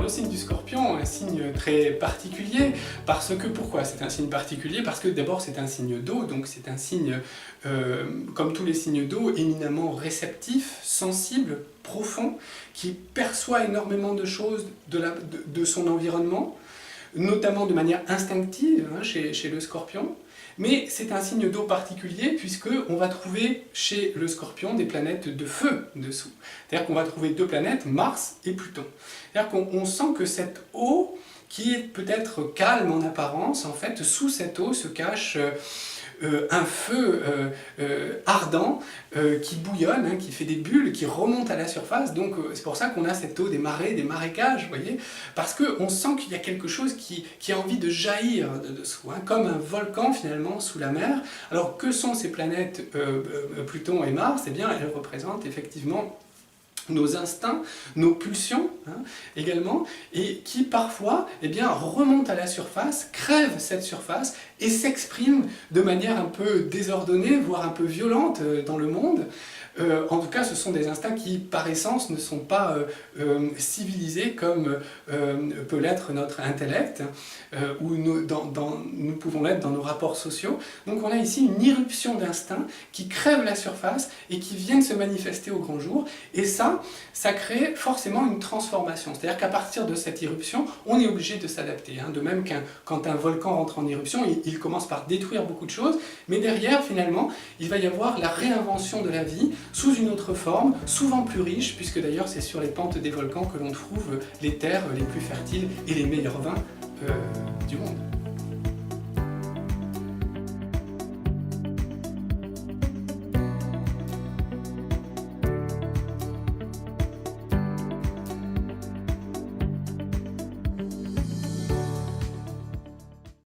signe du Scorpion, un signe très particulier, parce que, pourquoi c'est un signe particulier? Parce que d'abord c'est un signe d'eau, donc c'est un signe, comme tous les signes d'eau, éminemment réceptif, sensible, profond, qui perçoit énormément de choses de son environnement, notamment de manière instinctive chez le Scorpion. Mais c'est un signe d'eau particulier puisqu'on va trouver chez le Scorpion des planètes de feu dessous. C'est-à-dire qu'on va trouver deux planètes, Mars et Pluton. C'est-à-dire qu'on sent que cette eau, qui est peut-être calme en apparence, en fait, sous cette eau se cache un feu ardent qui bouillonne, qui fait des bulles, qui remonte à la surface. Donc c'est pour ça qu'on a cette eau des marais, des marécages, vous voyez, parce qu'on sent qu'il y a quelque chose qui a envie de jaillir de dessous, comme un volcan finalement sous la mer. Alors que sont ces planètes Pluton et Mars? Eh bien, elles représentent effectivement nos instincts, nos pulsions également, et qui parfois remontent à la surface, crèvent cette surface et s'expriment de manière un peu désordonnée, voire un peu violente dans le monde. En tout cas, ce sont des instincts qui, par essence, ne sont pas civilisés comme peut l'être notre intellect, ou nous pouvons l'être dans nos rapports sociaux. Donc on a ici une irruption d'instincts qui crèvent la surface et qui viennent se manifester au grand jour. Et ça crée forcément une transformation. C'est-à-dire qu'à partir de cette irruption, on est obligé de s'adapter. De même quand un volcan rentre en éruption, il commence par détruire beaucoup de choses, mais derrière, finalement, il va y avoir la réinvention de la vie, sous une autre forme, souvent plus riche, puisque d'ailleurs c'est sur les pentes des volcans que l'on trouve les terres les plus fertiles et les meilleurs vins du monde.